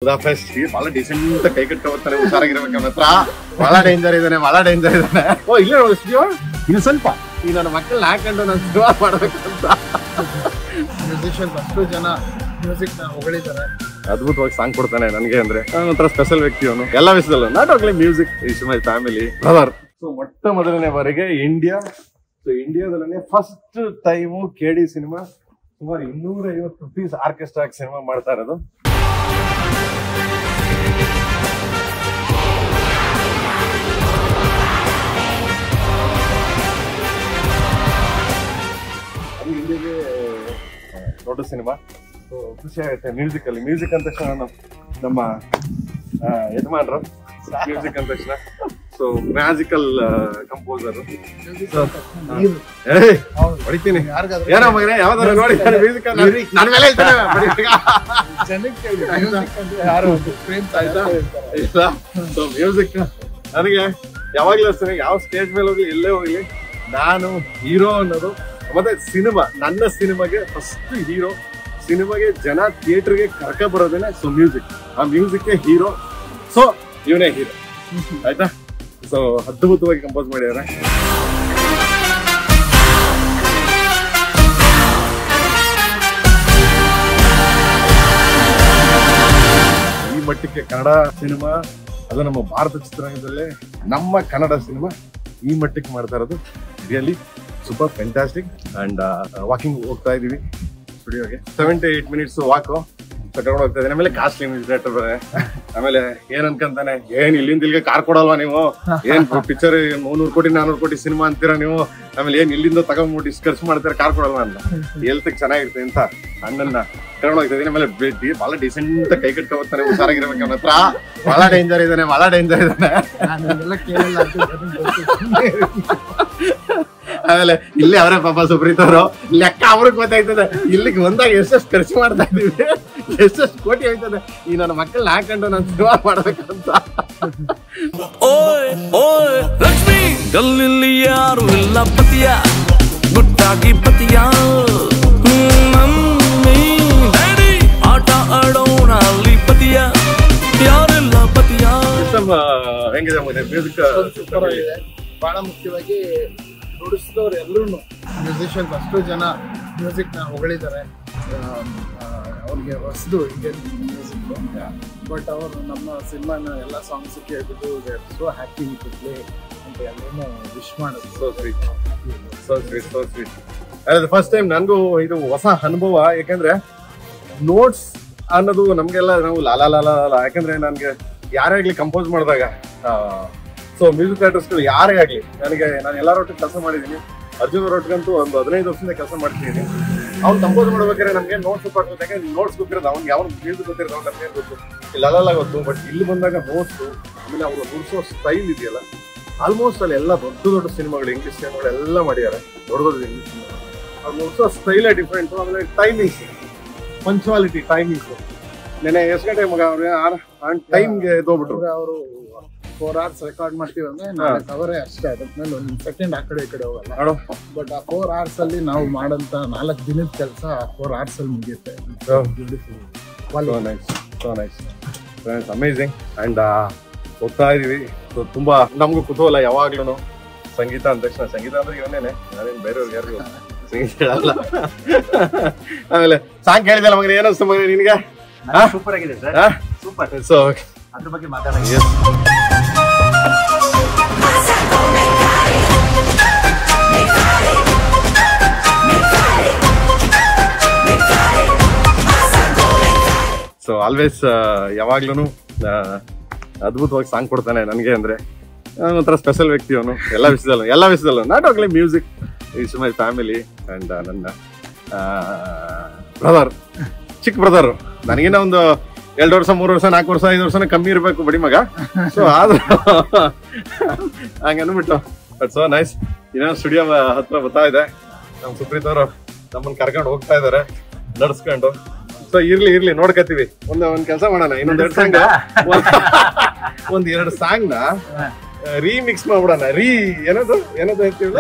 Fest ಬಹಳ decent ಕೈ ಕಟ್ಕೊಳ್ತಾನೆ, ಹುಷಾರಾಗಿರ್ಬೇಕು ಅವನ ಹತ್ರ. ಬಹಳ ಡೇಂಜರ್ ಇದ್ದಾನೆ, ಬಹಳ ಡೇಂಜರ್ ಇದ್ದಾನೆ. ಓ ಇಲ್ಲೇ ನೋಡಿ ಸ್ಟುಡಿಯೋ ಇನ್ನು ಸ್ವಲ್ಪ ಈ ನನ್ನ ಮಕ್ಕಳನ್ನ ಹಾಕೊಂಡು ನಾನು ಸಿನಿಮಾ ಮಾಡ್ಬೇಕಂತ. ಮ್ಯೂಸಿಷಿಯನ್ಸ್ ಅಷ್ಟು ಜನ ಮ್ಯೂಸಿಕ್ ನ ಹೊಗಳಿದ್ದಾರೆ. ಅದ್ಭುತವಾಗಿ ಸಾಂಗ್ ಕೊಡ್ತಾನೆ ನನಗೆ ಅಂದ್ರೆ ಒಂಥರ ಸ್ಪೆಷಲ್ ವ್ಯಕ್ತಿ ಅವನು ಎಲ್ಲ ವಿಷಯದಲ್ಲೂ. Not only music, is my family brother. So ಮೊಟ್ಟ ಮೊದಲನೇ ಬಾರಿಗೆ ಇಂಡಿಯಾದಲ್ಲೇ ಫಸ್ಟ್ ಟೈಮು KD ಸಿನಿಮಾ ಸುಮಾರು 250 ಪೀಸ್ ಆರ್ಕೆಸ್ಟ್ರಾ ಸಿನಿಮಾ ಮಾಡ್ತಾ ಇರೋದು. ಇಂಡಿಯಾಗೆ ದೊಡ್ಡ ಸಿನಿಮಾ. ಸೊ ಖುಷಿ ಆಗುತ್ತೆ ಮ್ಯೂಸಿಕ್ ಅಂದ ತಕ್ಷಣ ನಮ್ಮ ಯಜಮಾನ್ರು ಮ್ಯೂಸಿಕ್ ಅಂದ ತಕ್ಷಣ. ಸೊ ಮ್ಯಾಜಿಕಲ್ ಕಂಪೋಸರ್ ಹೊಡಿತೀನಿ ಏನೋ ಮಗನೇ ಯಾವ್ದಾದ್ರು ನೋಡಿ ಮ್ಯೂಸಿಕ್ ನನ್ನ ಮೇಲೆ ಸೊ ಮ್ಯೂಸಿಕ್ ನನಗೆ ಯಾವಾಗ್ಲೂ ಅಷ್ಟೇ, ಯಾವ ಸ್ಟೇಜ್ ಮೇಲೆ ಹೋಗ್ಲಿ ಎಲ್ಲೇ ಹೋಗ್ಲಿ ನಾನು ಹೀರೋ ಅನ್ನೋದು. ಮತ್ತೆ ಸಿನಿಮಾ, ನನ್ನ ಸಿನಿಮಾಗೆ ಫಸ್ಟ್ ಹೀರೋ, ಸಿನಿಮಾಗೆ ಜನ ಥಿಯೇಟರ್ಗೆ ಕರ್ಕ ಬರೋದೇನೆ ಸೊ ಮ್ಯೂಸಿಕ್. ಆ ಮ್ಯೂಸಿಕ್ ಹೀರೋ, ಸೊ ಇವನೇ ಹೀರೋ ಆಯ್ತಾ. ಸೊ ಅದ್ಭುತವಾಗಿ ಕಂಪೋಸ್ ಮಾಡಿದ್ದಾರೆ. ಈ ಮಟ್ಟಕ್ಕೆ ಕನ್ನಡ ಸಿನಿಮಾ, ಅದು ನಮ್ಮ ಭಾರತ ಚಿತ್ರರಂಗದಲ್ಲೇ ನಮ್ಮ ಕನ್ನಡ ಸಿನಿಮಾ ಈ ಮಟ್ಟಕ್ಕೆ ಮಾಡ್ತಾ ಇರೋದು really super fantastic. And walking ಹೋಗ್ತಾ ಇದೀವಿ ಸ್ಟುಡಿಯೋಗೆ. 7 to 8 minutes ವಾಕು ಕರ್ಕೊಂಡು ಹೋಗ್ತಾ ಇದ್ದೀನಿ. ಆಮೇಲೆ ಕಾಸ್ಟ್ಲಿ ಮ್ಯೂಸಿಕ್ ಡೈರೆಕ್ಟರ್ ಬೇರೆ. ಆಮೇಲೆ ಏನ್ ಅನ್ಕಂತಾನೆ, ಏನ್ ಇಲ್ಲಿಂದ ಇಲ್ಲಿಗೆ ಕಾರ್ ಕೊಡಲ್ವಾ ನೀವು, ಏನ್ ಪಿಕ್ಚರ್ 300 ಕೋಟಿ 400 ಕೋಟಿ ಸಿನಿಮಾ ಅಂತೀರಾ ನೀವು, ಆಮೇಲೆ ಏನ್ ಇಲ್ಲಿಂದ ತಗೊಂಡ್ಬಿಟ್ಟು ಇಷ್ಟು ಖರ್ಚು ಮಾಡ್ತಾರೆ, ಕಾರ್ ಕೊಡಲ್ವಾ ಅಂತ. ಹೆಲ್ತ್ ಚೆನ್ನಾಗಿರುತ್ತೆ ಅಂತ ಅಣ್ಣನ್ನ ಕರ್ಕೊಂಡು ಹೋಗ್ತಾ ಇದೀನಿ. ಆಮೇಲೆ ಬಹಳ ಡಿಸೆಂಟ್ ಕೈ ಕಟ್ಕೊಳ್ತಾನೆ, ಹುಷಾರಾಗಿರ್ಬೇಕು ಅವನ ಹತ್ರ. ಬಹಳ ಡೇಂಜರ್ ಇದ್ದಾನೆ. ಆಮೇಲೆ ಇಲ್ಲಿ ಅವರೇ ಪಾಪ ಸುಪ್ರೀತವ್ರು ಲೆಕ್ಕ ಅವ್ರಿಗೆ ಗೊತ್ತಾಯ್ತದೆ. ಇಲ್ಲಿಗೆ ಒಂದಾಗ ಎಷ್ಟೆಷ್ಟು ಖರ್ಚು ಮಾಡ್ತಾ ಇದೀವಿ, ಎಷ್ಟೆಷ್ಟು ಕೋಟಿ ಆಯ್ತದೆ. ಈ ನನ್ನ ಮಕ್ಕಳನ್ನ ಹಾಕೊಂಡು ನಾನು ಸಿನಿಮಾ ಮಾಡ್ಬೇಕಂತ. ಲಕ್ಷ್ಮಿ ಗಲ್ಲಿಲ್ಲಿ ಯಾರು ಇಲ್ಲ ಪತಿಯ ಗುಟ್ಟಾಗಿ ಪತಿಯ ಡ್ಯಾಡಿ ಆಟ ಆಡೋಣ ಅಲ್ಲಿ ಪತಿಯ ಯಾರೆಲ್ಲ ಪತಿಯ. ಸಿಸ್ಟಮ್ ಹೆಂಗಿದೆ ಮ್ಯೂಸಿಕ್? ಬಹಳ ಮುಖ್ಯವಾಗಿ ನುಡಿಸಿದವ್ರು ಎಲ್ಲರೂ ಮ್ಯೂಸಿಷಿಯನ್ಸ್ ಅಷ್ಟು ಜನ ಮ್ಯೂಸಿಕ್ ನ ಹೊಗಳಿದ್ದಾರೆ. ಅವ್ರಿಗೆ ಹೊಸದು ಇಂಡಿಯನ್ ಮ್ಯೂಸಿಕ್, ಬಟ್ ಅವರು ನಮ್ಮ ಸಿನಿಮಾನ ಎಲ್ಲ ಸಾಂಗ್ಸ್ ಕೇಳ್ಬಿಟ್ಟು ಸೋ ಹ್ಯಾಪಿ ಟು ಪ್ಲೇ ಅಂತ ಎಲ್ಲರೂ ವಿಶ್ ಮಾಡೋದು. So sweet. ಅದೇ ಫಸ್ಟ್ ಟೈಮ್ ನನಗೂ ಇದು ಹೊಸ ಅನುಭವ. ಯಾಕಂದ್ರೆ ನೋಟ್ಸ್ ಅನ್ನೋದು ನಮ್ಗೆಲ್ಲ ನಾವು ಲಾಲ ಯಾಕಂದ್ರೆ ನನ್ಗೆ ಯಾರೇ ಆಗ್ಲಿ ಕಂಪೋಸ್ ಮಾಡಿದಾಗ, ಸೊ ಮ್ಯೂಸಿಕ್ ಡೈರೆಕ್ಟರ್ಸ್ಗಳು ಯಾರೇ ಆಗ್ಲಿ, ನಾನು ಎಲ್ಲರೊಟ್ಟಿಗೆ ಕೆಲಸ ಮಾಡಿದ್ದೀನಿ. ಅರ್ಜುನ್ ಅವರೊಟ್ಟಿಗಂತೂ ಒಂದು 15 ವರ್ಷದಿಂದ ಕೆಲಸ ಮಾಡ್ತಿದ್ದೀನಿ. ಅವ್ನು ಕಂಪೋಸ್ ಮಾಡ್ಬೇಕಾದ್ರೆ ನಮ್ಗೆ ನೋಟ್ಸ್ ಗೊತ್ತಾಗುತ್ತೆ. ಯಾಕಂದ್ರೆ ನೋಟ್ಸ್ ಗೊತ್ತಿರೋದು ಅವ್ನಿಗೆ, ಯಾವ ಮ್ಯೂಸಿಕ್ ಗೊತ್ತಿರೋದು ಅವ್ನು ನಮ್ಗೆ ಗೊತ್ತು, ಇಲ್ಲ ಗೊತ್ತು. ಬಟ್ ಇಲ್ಲಿ ಬಂದಾಗ ನೋಟ್ಸು, ಆಮೇಲೆ ಅವರು ನುಡಿಸೋ ಸ್ಟೈಲ್ ಇದೆಯಲ್ಲ, ಆಲ್ಮೋಸ್ಟ್ ಅಲ್ಲಿ ಎಲ್ಲ ದೊಡ್ಡ ಸಿನಿಮಾಗಳು, ಇಂಗ್ಲಿಷ್ ಸಿನಿಮಾಗಳು ಎಲ್ಲ ಮಾಡಿದ್ದಾರೆ. ದೊಡ್ಡ ಇಂಗ್ಲಿಷ್ ಸಿನಿಮಾ ಅವ್ರು ನುಡಿಸೋ ಸ್ಟೈಲೇ ಡಿಫ್ರೆಂಟ್. ಆಮೇಲೆ ಟೈಮಿಂಗ್ಸ್, ಪಂಚುವಾಲಿಟಿ, ಟೈಮಿಂಗ್ಸ್. ನೆನೆ ಎಷ್ಟು ಗಂಟೆ ಮಗ ಅವ್ರು ಟೈಮ್ಗೆ ಎದ್ದೋಗ್ಬಿಟ್ರು. ಅವರು 4 hours ರೆಕಾರ್ಡ್ ಮಾಡ್ತೀವಿ ಅಂದ್ರೆ ಕವರೇ ಅಷ್ಟೇ, ಅದ್ಮೇಲೆ 1 second ಆ ಕಡೆ ಈ ಕಡೆ ಹೋಗಲ್ಲ. ಬಟ್ ಆ 4 hours ಅಲ್ಲಿ ನಾವು ಮಾಡಂತ 4 ದಿನದ ಕೆಲಸ 4 hours ಅಲ್ಲಿ ಮುಗಿಯುತ್ತೆ. ಅಮೇಝಿಂಗ್. ಅಂಡ್ ಹೋಗ್ತಾ ಇದೀವಿ. ಸೊ ತುಂಬಾ ನಮ್ಗೂ ಕುತೂಹಲ ಯಾವಾಗ್ಲೂ. ಸಂಗೀತ ಅಂದ ತಕ್ಷಣ, ಸಂಗೀತ ಅಂದ್ರೆ ಇವನೇನೆ, ನಾನೇನು ಬೇರೆಯವ್ರಿಗೆ ಯಾರಿಗೂ ಸಂಗೀತ ಹೇಳಲ್ಲ. ಆಮೇಲೆ ಸಾಂಗ್ ಕೇಳಿದಲ್ಲ ಮಗನ, ಏನೋ ಮಗನ ನಿನ್ಗೆ? ಸೂಪರ್ ಆಗಿದೆ ಸರ್, ಸೂಪರ್. ಸೊ ಅದ್ರ ಬಗ್ಗೆ ಮಾತಾಡೋಣ. ಸೊ ಆಲ್ವೇಸ್ ಯಾವಾಗ್ಲೂ ಅದ್ಭುತವಾಗಿ ಸಾಂಗ್ ಕೊಡ್ತಾನೆ ನನಗೆ ಅಂದ್ರೆ ಒಂಥರ ಸ್ಪೆಷಲ್ ವ್ಯಕ್ತಿ ಅವನು ಎಲ್ಲ ವಿಷಯದಲ್ಲೂ. Not only music, is my family. And ನನ್ನ ಬ್ರದರ್, ಚಿಕ್ಕ ಬ್ರದರ್. ನನಗೇನೋ ಒಂದು 2 ವರ್ಷ 3 ವರ್ಷ 4 ವರ್ಷ 5 ವರ್ಷನ ಕಮ್ಮಿ ಇರ್ಬೇಕು ಬಡಿ ಮಗ. ಸೊ ಆದ್ರೂ ಹಂಗ ಅಂದ್ಬಿಟ್ಟು ಬಟ್ ಸೊ ನೈಸ್. ಇನ್ನೊಂದು ಸ್ಟುಡಿಯೋ ಹತ್ರ ಬರ್ತಾ ಇದೆ. ನಮ್ ಸುಪ್ರೀತ್ ಅವರು ನಮ್ಮನ್ನ ಕರ್ಕೊಂಡು ಹೋಗ್ತಾ ಇದಾರೆ ನಡ್ಸ್ಕೊಂಡು. ಸೊ ಇರ್ಲಿ ನೋಡ್ಕತೀವಿ. ಒಂದ್ ಕೆಲಸ ಮಾಡೋಣ, ಇನ್ನೊಂದ್ 2 ಸಾಂಗ್, ಒಂದ್ 2 ಸಾಂಗ್ ನ ರೀಮಿಕ್ಸ್ ಮಾಡ್ಬಿಡೋಣ. ಏನದು ಹೇಳ್ತೀವಿ,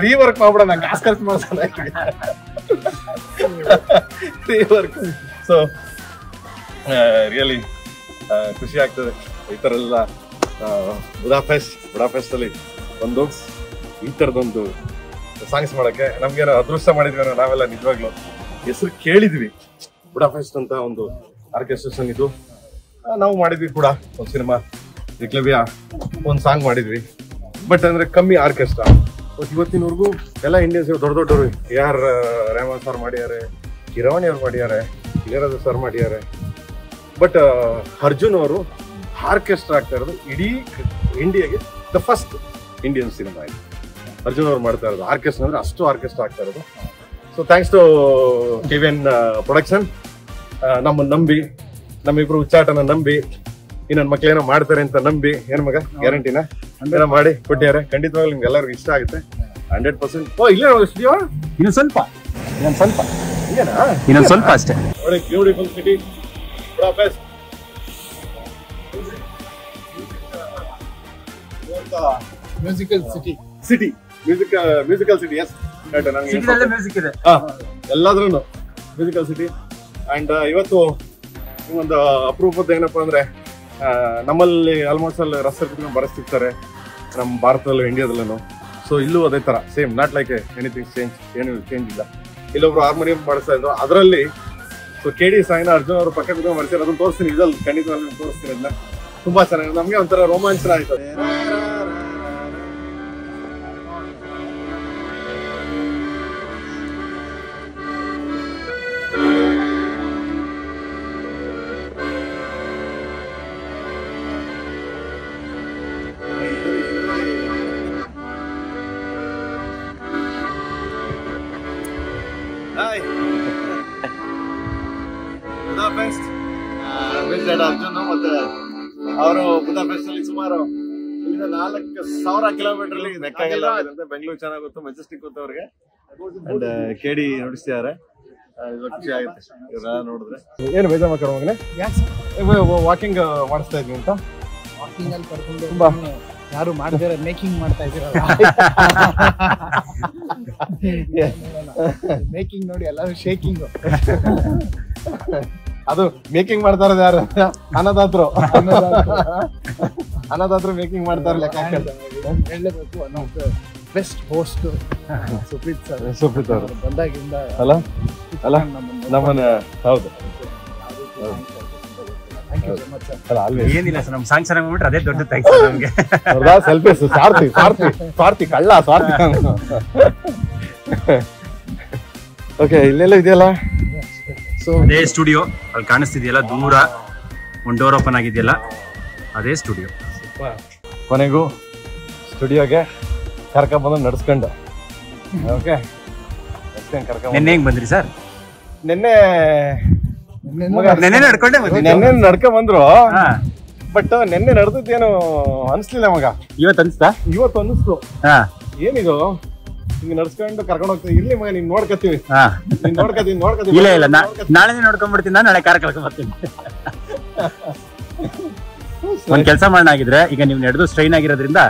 ರೀವರ್ಕ್ ಮಾಡ್ಬಿಡೋಣ. ಕಾಸು ಖರ್ಚು ಮಾಡ್ಸೋಣ ರೀವರ್ಕ್. ಸೊ ರಿಯಲಿ ಖುಷಿ ಆಗ್ತದೆ ಈ ಥರ ಎಲ್ಲ ಬುಡಾಪೆಸ್ಟ್ ಅಲ್ಲಿ ಒಂದು ಈ ಥರದೊಂದು ಸಾಂಗ್ಸ್ ಮಾಡೋಕ್ಕೆ ನಮ್ಗೇನೋ ಅದೃಷ್ಟ ಮಾಡಿದ್ವಿ ನಾವೆಲ್ಲ ನಿಜವಾಗ್ಲೂ ಹೆಸರು ಕೇಳಿದ್ವಿ. ಬುಡಾಪೆಸ್ಟ್ ಅಂತ ಒಂದು ಆರ್ಕೆಸ್ಟ್ರೇಷನ್ ಇದು ನಾವು ಮಾಡಿದ್ವಿ ಕೂಡ. ಒಂದು ಸಿನಿಮಾ ರಿಕ್ಲಬಿಯಾ ಒಂದು ಸಾಂಗ್ ಮಾಡಿದ್ವಿ, ಬಟ್ ಅಂದ್ರೆ ಕಮ್ಮಿ ಆರ್ಕೆಸ್ಟ್ರಾ. ಬಟ್ ಇವತ್ತಿನವರೆಗೂ ಎಲ್ಲ ಇಂಡಿಯನ್ಸ್ ದೊಡ್ಡ ದೊಡ್ಡವರು AR ರೆಹಮಾನ್ ಸರ್ ಮಾಡ್ಯಾರೆ, ಕಿರವಾಣಿ ಅವ್ರು ಮಾಡ್ಯಾರೆ, ಇಳಯರಾಜ ಸರ್ ಮಾಡ್ಯಾರೆ. ಬಟ್ ಅರ್ಜುನ್ ಅವರು ಆರ್ಕೆಸ್ಟ್ರಾ ಆಗ್ತಾ ಇರೋದು ಇಡೀ ಇಂಡಿಯಾಗೆ ದ ಫಸ್ಟ್ ಇಂಡಿಯನ್ ಸಿನಿಮಾ ಇದು. ಅರ್ಜುನ್ ಅವ್ರು ಮಾಡ್ತಾ ಇರೋದು ಆರ್ಕೆಸ್ಟ್ರಾ ಅಂದ್ರೆ ಅಷ್ಟು ಆರ್ಕೆಸ್ಟ್ರಾ ಆಗ್ತಾ ಇರೋದು. So thanks to KVN production. ನಮ್ಮನ್ನು ನಂಬಿ, ನಮ್ಮಿಬ್ರು ಉಚ್ಚಾಟನ ನಂಬಿ, ಈ ನನ್ನ ಮಕ್ಳೇನೋ ಮಾಡ್ತಾರೆ ಅಂತ ನಂಬಿ, ಏನ್ ಮಗ ಗ್ಯಾರಂಟಿನ ಏನೋ ಮಾಡಿ ಕೊಟ್ಟಿದ್ದಾರೆ. ಖಂಡಿತವಾಗ್ಲೂ ನಿಮ್ಗೆ ಎಲ್ಲರಿಗೂ ಇಷ್ಟ ಆಗುತ್ತೆ 100%. ಓ ಇಲ್ಲೇ ಸ್ಟುಡಿಯೋ ಇನ್ನೊಂದು ಸ್ವಲ್ಪ ಇಲ್ಲೇನಾ? ಸ್ವಲ್ಪ ಅಷ್ಟೇ. ನೋಡಿ, beautiful city, Budapest. Musical city musical city. Yes, music ಇದೆ ಎಲ್ಲಾದ್ರೂ ಮ್ಯೂಸಿಕಲ್ ಸಿಟಿ. ಅಂಡ್ ಇವತ್ತು ಒಂದು ಅಪರೂಪದ ಏನಪ್ಪಾ ಅಂದ್ರೆ ನಮ್ಮಲ್ಲಿ ಆಲ್ಮೋಸ್ಟ್ ಅಲ್ಲಿ ರಸ್ತೆ ಬರೆಸ್ತಿರ್ತಾರೆ ನಮ್ಮ ಭಾರತದಲ್ಲೂ ಇಂಡಿಯಾದಲ್ಲೂ. ಸೊ ಇಲ್ಲೂ ಅದೇ ತರ ಸೇಮ್, ನಾಟ್ ಲೈಕ್ ಎನಿಥಿಂಗ್ ಏನು ಚೇಂಜ್ ಇಲ್ಲ. ಇಲ್ಲೊಬ್ರು ಹಾರ್ಮೋನಿಯಂ ಮಾಡಿಸ್ತಾ ಇದ್ರು, ಅದರಲ್ಲಿ ಸೊ KD ಸಾಯಿನ ಅರ್ಜುನ್ ಅವರು ಪಕ್ಕ ಬಿದ್ದು ಮಾಡಿಸ್ತಾರೆ. ಅದನ್ನ ತೋರಿಸ್ತೀನಿ, ಇದ್ರಲ್ಲಿ ಖಂಡಿತವಾಗಿ ತೋರಿಸ್ತೀನಿ. ಅದನ್ನ ತುಂಬಾ ಚೆನ್ನಾಗಿ, ನಮ್ಗೆ ಒಂಥರ ರೋಮಾಂಚನ ಆಯ್ತು. ಬುಡಾಪೆಸ್ಟ್ ಅರ್ಜುನ್ ಮತ್ತೆ ಅವರು ಬುಡಾಪೆಸ್ಟ್ ಅಲ್ಲಿ ಸುಮಾರು 4,000 ಕಿಲೋಮೀಟರ್ ಬೆಂಗಳೂರು ಚೆನ್ನಾಗಿ ಗೊತ್ತು, ಮೆಜೆಸ್ಟಿಕ್ ಗೊತ್ತು ಅವ್ರಿಗೆ. ಅಂಡ್ KD ನುಡಿಸ್ತಿದ್ದಾರೆ, ಖುಷಿ ಆಗುತ್ತೆ ಇವ್ರ ನೋಡಿದ್ರೆ. ಏನು ಬೇಜಾರ್ ಮಾಡ್ಕೊಂಡು ಮಗನೇ ವಾಕಿಂಗ್ ಮಾಡಿಸ್ತಾ ಇದ್ವಿ ಅಂತ ವಾಕಿಂಗ್ ಅಲ್ಲಿ ಕರ್ಕೊಂಡು ತುಂಬಾ ಯಾರು ಮಾಡ್ತಾರೆ, ಮೇಕಿಂಗ್ ಮಾಡ್ತಾ ಇದ್ದೀರಲ್ಲ, ಮೇಕಿಂಗ್ ನೋಡಿ ಎಲ್ಲರೂ ಶೇಕಿಂಗ್. ಅದು ಮೇಕಿಂಗ್ ಮಾಡ್ತಾ ಇರೋದು ಯಾರು? ಅನ್ನದಾತ್ರು ಮೇಕಿಂಗ್ ಮಾಡ್ತಾರೆ. ಲೆಕ್ಕ ಹೇಳಬೇಕು, one of the best host Supreeth ಅವರು ಬಂದಾಗಿಂದ ಅಲ್ಲ ನಮ್ಮನ್ನ. ಹೌದು, ಏನಿಲ್ಲ ಸರ್, ನಮ್ ಸಾಂಗ್ ಚೆನ್ನಾಗಿ ಮಾಡ್ಬಿಟ್ರೆ ಅದೇ ದೊಡ್ಡ ಥ್ಯಾಂಕ್ಸ್ ನಮ್ಗೆ. ಸೆಲ್ಫೀಸ್ ಸ್ವಾರ್ಥಿ ಕಳ್ಳ ಸ್ವಾರ್ಥಿ. ಓಕೆ, ಇಲ್ಲೆಲ್ಲ ಇದೆಯಲ್ಲ. ಸೊ ಅದೇ ಸ್ಟುಡಿಯೋ ಅಲ್ಲಿ ಕಾಣಿಸ್ತಿದೆಯಲ್ಲ ದೂರ, ಒಂದು ಡೋರ್ ಓಪನ್ ಆಗಿದೆಯಲ್ಲ, ಅದೇ ಸ್ಟುಡಿಯೋ. ಕೊನೆಗೂ ಸ್ಟುಡಿಯೋಗೆ ಕರ್ಕೊಂಡ್ಬಂದು ನಡ್ಸ್ಕೊಂಡು. ಓಕೆ, ನಿನ್ನೆ ಹೆಂಗ್ ಬಂದ್ರಿ ಸರ್? ನಿನ್ನೆ ನಡ್ಕೊಂಡೆ ನೆನ್ನೆ ನಡ್ಕೊಂಡ್ ಬಂದ್ರು. ಬಟ್ ನೆನ್ನೆ ನಡೆದಿದ್ದೇನು ಅನ್ಸ್ಲಿಲ್ಲ ಮಗ. ಇವತ್ತು ಅನ್ಸ್ತಾ? ಇವತ್ತು ಅನ್ನಿಸ್ತು, ಏನಿದು ಹಿಂಗ್ ನಡ್ಸ್ಕೊಂಡು ಕರ್ಕೊಂಡು ಹೋಗ್ತೀವಿ. ಇಲ್ಲಿ ಮಗ ನೀನ್ ನೋಡ್ಕತ್ತೀವಿ, ನೋಡ್ಕತ್ತೀವಿ. ಇಲ್ಲ ನಾಳೆ ನೋಡ್ಕೊಂಡ್ಬಿಡ್ತೀನಿ, ನಾನು ನಾಳೆ ಕಾರ್ ಕಳ್ಕೊಂಡ್ ಬರ್ತೀನಿ. ಒಂದ್ ಕೆಲಸ ಮಾಡೋಣ ಆಗಿದ್ರೆ, ಈಗ ನೀವು ನಡೆದು ಸ್ಟ್ರೈನ್ ಆಗಿರೋದ್ರಿಂದ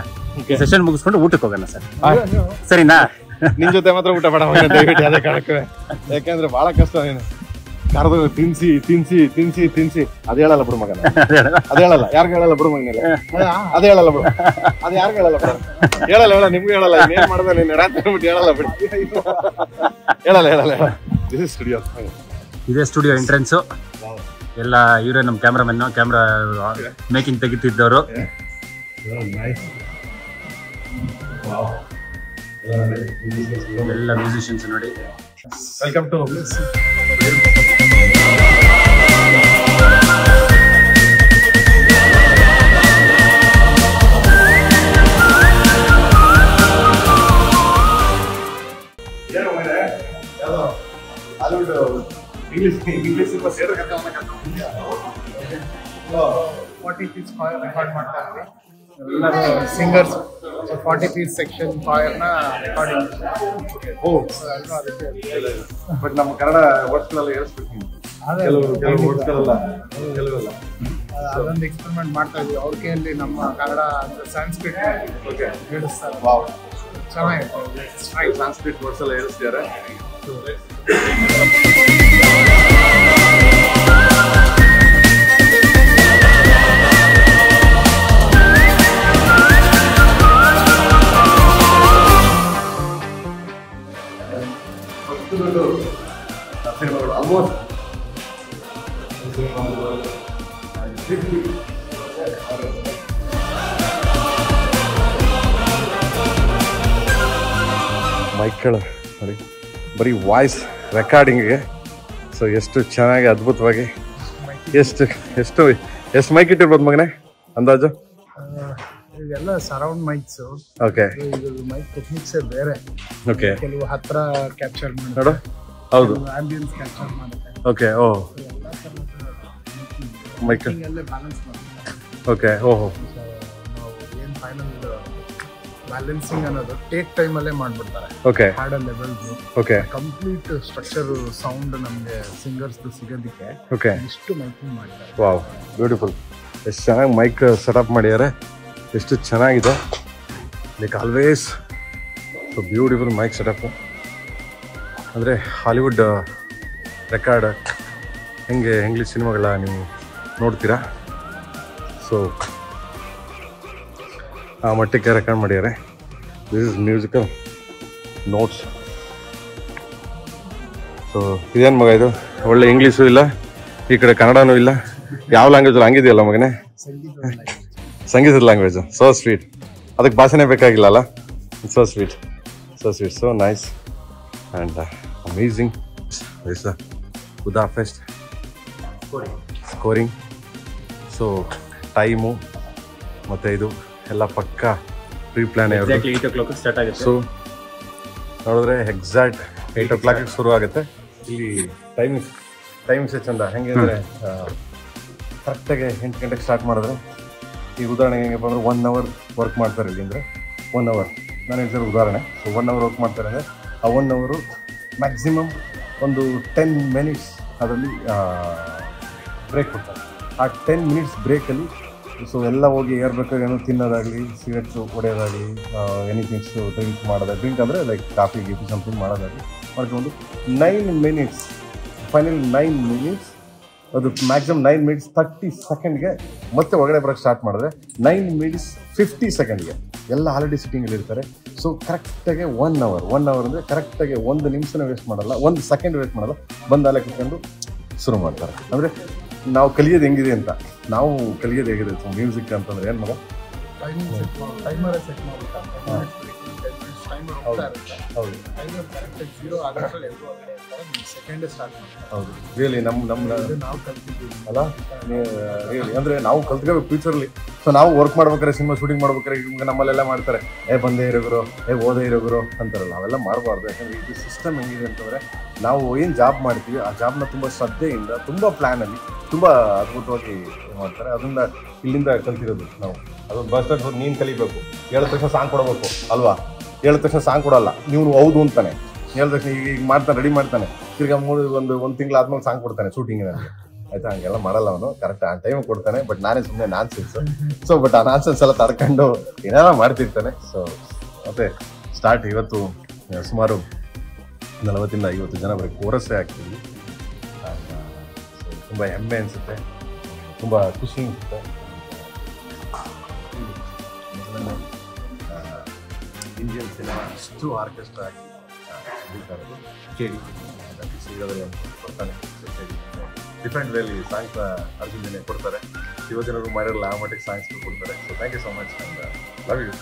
ಸೆಷನ್ ಮುಗಿಸ್ಕೊಂಡು ಊಟಕ್ಕೆ ಹೋಗೋಣ ಸರ್, ಸರಿನಾ? ನಿನ್ ಜೊತೆ ಮಾತ್ರ ಊಟ ಬೇಡ ದಯವಿಟ್ಟು, ಅದೇ ಕಾರಣಕ್ಕೆ. ಯಾಕಂದ್ರೆ ಬಹಳ ಕಷ್ಟ. ನೀನು ಕರೆದು ತಿನ್ಸಿ ಅದ್ ಹೇಳಲ್ಲ ಬಿಡು ಮಗನ, ಅದ್ ಹೇಳಲ್ಲ, ಯಾರಿಗೂ ಹೇಳಲ್ಲ ಬಿಡು ಮಗನ, ಅದ್ ಹೇಳಲ್ಲ ಬಿಡು, ಅದ್ ಯಾರಿಗೂ ಹೇಳಲ್ಲ ಬಿಡು. ಹೇಳಲ್ಲ ನಿಮ್ಗೂ ಹೇಳಲ್ಲ. ಏನ್ ಮಾಡ್ದೆ ನೀನ್ ರಾತ್ರಿ ಬಿಟ್ಟು ಹೇಳಲ್ಲ ಬಿಡು, ಹೇಳಲ್ಲ. ಸ್ಟುಡಿಯೋ, ಇದೇ ಸ್ಟುಡಿಯೋ ಎಂಟ್ರೆನ್ಸ್. ಎಲ್ಲ ಇವರೇ ನಮ್ಮ ಕ್ಯಾಮ್ರಾಮನ್, ಕ್ಯಾಮ್ರಾ ಮೇಕಿಂಗ್ ತೆಗಿತಿದ್ದವರು. ಎಲ್ಲ ಮ್ಯೂಸಿಷಿಯನ್ಸ್ ನೋಡಿ. Welcome to English cinema theatre ಕರ್ಕೊಂಡು 40 ಪೀಸ್ ಫೈರ್ ರೆಕಾರ್ಡ್ ಮಾಡ್ತಾ ಇದ್ವಿ. ಎಲ್ಲರೂ ಸಿಂಗರ್ಸ್ 40 ಪೀಸ್ ಸೆಕ್ಷನ್ ಫೈರ್ ನ ರೆಕಾರ್ಡಿಂಗ್. ಬಟ್ ನಮ್ಮ ಕನ್ನಡ ವರ್ಡ್ಸ್ಗಳೆಲ್ಲ ಹೇಳಿಸ್ಬೇಕು. ಕೆಲವು ವರ್ಡ್ಸ್ಗಳೆಲ್ಲ ಅದೊಂದು ಎಕ್ಸ್ಪೆರಿಮೆಂಟ್ ಮಾಡ್ತಾ ಇದ್ವಿ. ಅವ್ರ ಕೈಯಲ್ಲಿ ನಮ್ಮ ಕನ್ನಡ ಅಂದ್ರೆ ಸಂಸ್ಕೃತ ಹೇಳಿಸ್ತಾರೆ. ಚೆನ್ನಾಗಿತ್ತು. ಸಂಸ್ಕೃತ್ ವರ್ಡ್ಸ್ ಎಲ್ಲ ಹೇಳಿಸ್ತಿದ್ದಾರೆ. ಮೈಕ್ಗಳು ನೋಡಿ, ಬರೀ ವಾಯ್ಸ್ ರೆಕಾರ್ಡಿಂಗಿಗೆ. ಸೊ ಎಷ್ಟು ಚೆನ್ನಾಗಿ ಅದ್ಭುತವಾಗಿ ಎಷ್ಟು ಎಷ್ಟು ಎಷ್ಟು ಮೈಕ್ ಇಟ್ಟಿರ್ಬೋದು ಮಗನೇ ಅಂದಾಜು? ಇದೆಲ್ಲ ಸರೌಂಡ್ ಮೈಕ್ಸ್. ಓಕೆ, ಮೈಕ್ ಟೆಕ್ನಿಕ್ಸೇ ಬೇರೆ. ಓಕೆ, ಕೆಲವು ಹತ್ರ ಕ್ಯಾಪ್ಚರ್ ನೋಡು. ಹೌದು, ಆಂಬಿಯನ್ಸ್ ಕ್ಯಾಪ್ಚರ್ ಮಾಡುತ್ತೆ. ಓಕೆ. ಓ ಮೈಕ್, ಬ್ಯಾಲೆನ್ಸ್ ಮಾಡುತ್ತೆ. ಓಕೆ. ಓಹೋ, ನಾವು ಏನು ಫೈನಲ್ ಬ್ಯಾಲೆನ್ಸಿಂಗ್ ಅನ್ನೋದು ಟೇಕ್ ಟೈಮಲ್ಲೇ ಮಾಡ್ಬಿಡ್ತಾರೆ. Okay, hard levels okay, complete structure sound ನಮಗೆ ಸಿಂಗರ್ಸ್ ಸಿಗೋದಕ್ಕೆ ಓಕೆ. ಇಷ್ಟು ಮೈಕಿಂಗ್ ಮಾಡಿದ್ದಾರೆ. Wow, beautiful. ಎಷ್ಟು ಚೆನ್ನಾಗಿ ಮೈಕ್ ಸೆಟಪ್ ಮಾಡಿದ್ದಾರೆ, ಎಷ್ಟು ಚೆನ್ನಾಗಿದೆ. Like always so beautiful mic setup. ಅಂದರೆ ಹಾಲಿವುಡ್ ರೆಕಾರ್ಡ್ ಹೆಂಗೆ ಇಂಗ್ಲೀಷ್ ಸಿನಿಮಾಗಳ ನೀವು ನೋಡ್ತೀರಾ, ಸೊ ಆ ಮಟ್ಟಕ್ಕೆ ರೆಕಾರ್ಡ್ ಮಾಡಿದ್ದಾರೆ. This is musical notes. So ಇದೇನು ಮಗ ಇದು? ಒಳ್ಳೆ ಇಂಗ್ಲೀಷು ಇಲ್ಲ, ಈ ಕಡೆ ಕನ್ನಡನೂ ಇಲ್ಲ, ಯಾವ ಲ್ಯಾಂಗ್ವೇಜಲ್ಲಿ ಹಂಗಿದೆಯಲ್ಲ ಮಗನೇ? ಸಂಗೀತದ ಲ್ಯಾಂಗ್ವೇಜ್. So sweet. ಅದಕ್ಕೆ ಭಾಷೆನೇ ಬೇಕಾಗಿಲ್ಲ ಅಲ್ಲ? So sweet, so sweet, so nice and amazing. Is ಉದಾ ಫೆಸ್ಟ್ ಸ್ಕೋರಿಂಗ್. ಸೊ ಟೈಮು ಮತ್ತು ಇದು ಎಲ್ಲ ಪಕ್ಕ ಪ್ರೀ ಪ್ಲಾನ್. 8 o'clock ಸ್ಟಾರ್ಟ್ ಆಗುತ್ತೆ. ಸೊ ನೋಡಿದ್ರೆ ಎಕ್ಸಾಕ್ಟ್ 8 o'clock ಶುರು ಆಗುತ್ತೆ. ಇಲ್ಲಿ ಟೈಮಿಂಗ್ಸ್ ಚಂದ ಹೆಂಗೆ ಅಂದರೆ ಕರೆಕ್ಟಾಗಿ 8 ಗಂಟೆಗೆ ಸ್ಟಾರ್ಟ್ ಮಾಡಿದ್ರೆ, ಈಗ ಉದಾಹರಣೆಗೆ ಹೆಂಗಪ್ಪ ಅಂದ್ರೆ 1 hour ವರ್ಕ್ ಮಾಡ್ತಾರೆ ಇಲ್ಲಿ ಅಂದರೆ 1 hour ನಾನು ಹೇಳ್ತಿರೋ ಉದಾಹರಣೆ. ಸೊ 1 hour ವರ್ಕ್ ಮಾಡ್ತಾರೆ ಅಂದರೆ ಆ 1 hour ಮ್ಯಾಕ್ಸಿಮಮ್ ಒಂದು 10 minutes ಅದರಲ್ಲಿ ಬ್ರೇಕ್ ಕೊಡ್ತಾರೆ. ಆ 10 minutes ಬ್ರೇಕಲ್ಲಿ ಸೊ ಎಲ್ಲ ಹೋಗಿ ಏರ್ಬೇಕಾದ್ರೆ ಏನೋ ತಿನ್ನೋದಾಗಲಿ, ಸಿಗರೆಟ್ಸು ಹೊಡೆಯೋದಾಗಲಿ, ಎನಿಥಿಂಗ್ಸು ಡ್ರಿಂಕ್ ಮಾಡೋದಾಗಲಿ, ಡ್ರಿಂಕ್ ಅಂದರೆ ಲೈಕ್ ಕಾಫಿ ಗೀಫಿ ಸಮಥಿಂಗ್ ಮಾಡೋದಾಗಲಿ ಮಾಡ್ಕೊಂಡು 9 minutes, ಫೈನಲ್ 9 minutes, ಅದು ಮ್ಯಾಕ್ಸಿಮಮ್ 9 minutes 30 seconds ಮತ್ತೆ ಒಳಗಡೆ ಬರೋಕ್ಕೆ ಸ್ಟಾರ್ಟ್ ಮಾಡಿದ್ರೆ 9 minutes 50 seconds ಎಲ್ಲ ಆಲ್ರೆಡಿ ಸಿಟ್ಟಿಂಗಲ್ಲಿ ಇರ್ತಾರೆ. ಸೊ ಕರೆಕ್ಟಾಗಿ 1 hour ಅಂದರೆ ಕರೆಕ್ಟಾಗಿ 1 ನಿಮಿಷನ ವೇಸ್ಟ್ ಮಾಡಲ್ಲ, 1 second ವೇಸ್ಟ್ ಮಾಡಲ್ಲ, ಬಂದು ಅಲ್ಲೇ ಕುತ್ಕೊಂಡು ಶುರು ಮಾಡ್ತಾರೆ. ಅಂದರೆ ನಾವು ಕಲಿಯೋದು ಹೆಂಗಿದೆ ಅಂತ, ನಾವು ಕಲಿಯೋದು ಹೇಗಿದೆ ಮ್ಯೂಸಿಕ್ ಅಂತಂದ್ರೆ ಏನು ಮಗ? ಟೈಮರ್ ಸೆಟ್ ಮಾಡ್ಬಿಟ್ಟು ಹೌದು, ಟೈಮರ್ ಕರೆಕ್ಟಾಗಿ 0 ಆಗೋದ್ರಲ್ಲಿ ಎಲ್ಲರೂ ಹೊರಗಡೆ ಇರ್ತಾರೆ, ಸೆಕೆಂಡೇ ಸ್ಟಾರ್ಟ್ ಮಾಡ್ತಾರೆ. ಹೌದು, ರಿಯಲಿ ನಮ್ಮ ನಾವು ಕಲ್ತಿದ್ದೀವಿ ಅಲ್ಲ, ರಿಯಲಿ ಅಂದರೆ ನಾವು ಕಲ್ತ್ಕೋಬೇಕು ಫ್ಯೂಚರ್ಲಿ. ಸೊ ನಾವು ವರ್ಕ್ ಮಾಡ್ಬೇಕಾದ್ರೆ, ಸಿನಿಮಾ ಶೂಟಿಂಗ್ ಮಾಡ್ಬೇಕಾದ್ರೆ ಈಗ ನಮ್ಮಲ್ಲೆಲ್ಲ ಮಾಡ್ತಾರೆ, ಬಂದೇ ಇರೋರು, ಓದೇ ಇರೋರು ಅಂತಾರಲ್ಲ, ಅವೆಲ್ಲ ಮಾಡಬಾರ್ದು. ಯಾಕಂದರೆ ಇದು ಸಿಸ್ಟಮ್ ಹೆಂಗಿದೆ ಅಂತಂದರೆ, ನಾವು ಏನು ಜಾಬ್ ಮಾಡ್ತೀವಿ ಆ ಜಾಬ್ನ ತುಂಬ ಶ್ರದ್ಧೆಯಿಂದ, ತುಂಬ ಪ್ಲ್ಯಾನಲ್ಲಿ, ತುಂಬ ಅದ್ಭುತವಾಗಿ ಮಾಡ್ತಾರೆ. ಅದರಿಂದ ಇಲ್ಲಿಂದ ಕಲ್ತಿರೋದು ನಾವು. ಅದೊಂದು ಬಸ್ ಸ್ಟಾಂಡ್ ನೀನು ಕಲಿಬೇಕು, ಹೇಳಿದ ತಕ್ಷಣ ಸಾಂಗ್ ಕೊಡಬೇಕು ಅಲ್ವಾ? ಹೇಳಿದ ತಕ್ಷಣ ಸಾಂಗ್ ಕೊಡಲ್ಲ, ನೀವು ಹೌದು ಅಂತಾನೆ ಹೇಳಿದ ತಕ್ಷಣ ಈಗ ಮಾಡ್ತಾನೆ, ರೆಡಿ ಮಾಡ್ತಾನೆ, ತಿರ್ಗಾ ಒಂದು ತಿಂಗಳು ಆದ್ಮೇಲೆ ಸಾಂಗ್ ಕೊಡ್ತಾನೆ ಶೂಟಿಂಗಿನಲ್ಲಿ. ಆಯ್ತಾ? ಹಂಗೆಲ್ಲ ಮಾಡಲ್ಲ ಅವನು, ಕರೆಕ್ಟ್ ಆ ಟೈಮ್ ಕೊಡ್ತಾನೆ. ಬಟ್ ನಾನೇ ಸುಮ್ಮನೆ ನಾನ್ಸೆನ್ಸ್. ಸೊ ಬಟ್ ಆ ನಾನ್ಸೆನ್ಸ್ ಎಲ್ಲ ತಡ್ಕೊಂಡು ಏನಾರ ಮಾಡ್ತಿರ್ತಾನೆ. ಸೊ ಮತ್ತೆ ಸ್ಟಾರ್ಟ್ ಇವತ್ತು ಸುಮಾರು 40 ಇಂದ 50 ಜನ ಬರೀ ಕೋರಸ್ಸೇ ಆಗ್ತೀವಿ. ತುಂಬ ಹೆಮ್ಮೆ ಅನಿಸುತ್ತೆ, ತುಂಬ ಖುಷಿ ಅನಿಸುತ್ತೆ. ಇಂಡಿಯನ್ ಸಿನಿಮಾ ಇಷ್ಟು ಆರ್ಕೆಸ್ಟ್ರಾ ಆಗಿ ಕೇಳಿ ಸಿಗೋದ್ರೆ ಕೊಡ್ತಾನೆ. ಡಿಫ್ರೆಂಟ್ ವೇಲಿ ಸಾಂಗ್ಸ್ ಅರ್ಜುನ್ ಜನ ಕೊಡ್ತಾರೆ, ಯುವಜನರು ಮಾಡಿರಲ್ಲ ಆ ಮಟ್ಟಿಗೆ ಸಾಂಗ್ಸ್ ಕೊಡ್ತಾರೆ. So thank you so much, love you.